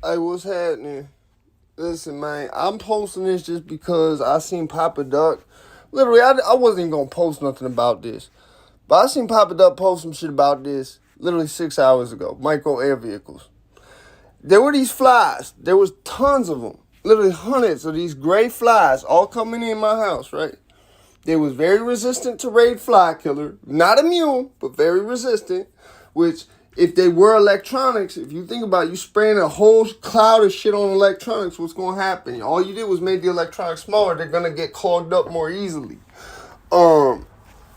Hey, what's happening? Listen, man, I'm posting this just because I seen Papa Duck. Literally, I wasn't even gonna post nothing about this, but I seen Papa Duck post some shit about this literally 6 hours ago. Micro air vehicles. There were these flies. There was tons of them. Literally hundreds of these gray flies all coming in my house, right? They was very resistant to raid fly killer. Not immune, but very resistant. Which, if they were electronics, if you think about it, you spraying a whole cloud of shit on electronics, what's going to happen? All you did was make the electronics smaller. They're going to get clogged up more easily. And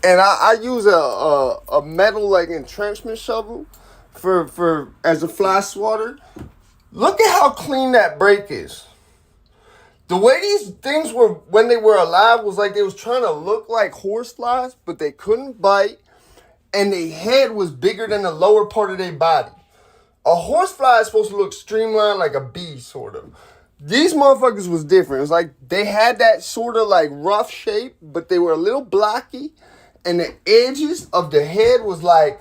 I use a metal like entrenchment shovel for as a fly swatter. Look at how clean that break is. The way these things were when they were alive was like they was trying to look like horseflies, but they couldn't bite, and their head was bigger than the lower part of their body. A horsefly is supposed to look streamlined like a bee, sort of. These motherfuckers was different. It was like they had that sort of like rough shape, but they were a little blocky, and the edges of the head was like,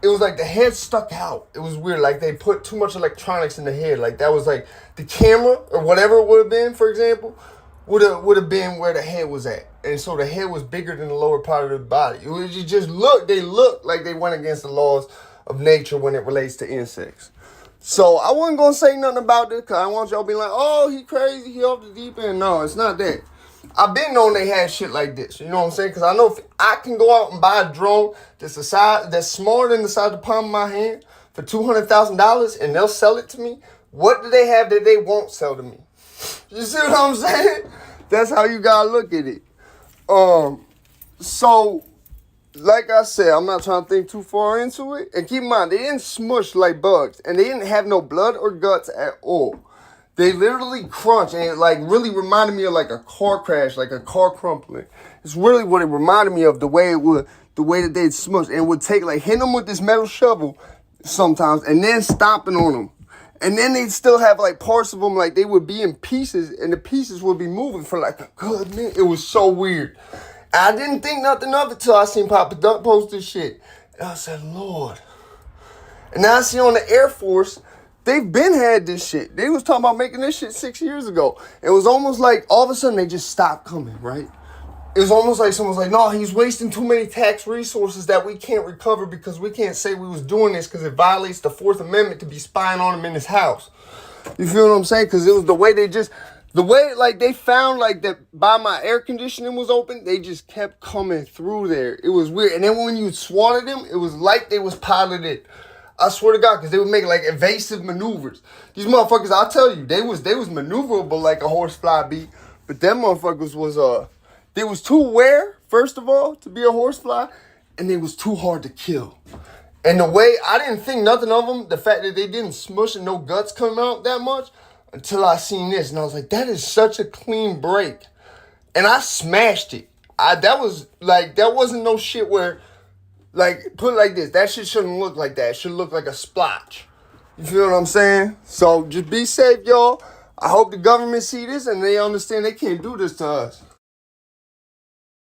it was like the head stuck out. It was weird. Like they put too much electronics in the head. Like that was like the camera or whatever it would have been, for example, would have been where the head was at. And so the head was bigger than the lower part of the body. It just looked, they looked like they went against the laws of nature when it relates to insects. So I wasn't going to say nothing about this because I want y'all to be like, oh, he crazy, he off the deep end. No, it's not that. I've been known they had shit like this. You know what I'm saying? Because I know if I can go out and buy a drone that's smaller than the size of the palm of my hand for $200,000 and they'll sell it to me, what do they have that they won't sell to me? You see what I'm saying? That's how you gotta look at it. So, like I said, I'm not trying to think too far into it. And keep in mind, they didn't smush like bugs. And they didn't have no blood or guts at all. They literally crunch, and it like really reminded me of like a car crash, like a car crumpling. It's really what it reminded me of, the way that they'd smush. And it would take like hitting them with this metal shovel sometimes and then stomping on them. And then they'd still have like parts of them, like they would be in pieces, and the pieces would be moving for like a good minute. It was so weird. I didn't think nothing of it till I seen Papa Duck post this shit. And I said, Lord. And now I see on the Air Force, they've been had this shit. They was talking about making this shit 6 years ago. It was almost like all of a sudden they just stopped coming, right? It was almost like someone's like, no, he's wasting too many tax resources that we can't recover because we can't say we was doing this because it violates the Fourth Amendment to be spying on him in his house. You feel what I'm saying? Because it was the way like they found like that by my air conditioning was open, they just kept coming through there. It was weird. And then when you swatted them, it was like they was piloted. I swear to God, because they would make like evasive maneuvers. These motherfuckers, I'll tell you, they was maneuverable like a horsefly bee, but them motherfuckers was they was too rare, first of all, to be a horsefly, and they was too hard to kill. And the way, I didn't think nothing of them, the fact that they didn't smush and no guts come out that much, until I seen this. And I was like, that is such a clean break. And I smashed it. That wasn't no shit where, like, put it like this, that shit shouldn't look like that. It should look like a splotch. You feel what I'm saying? So just be safe, y'all. I hope the government see this and they understand they can't do this to us.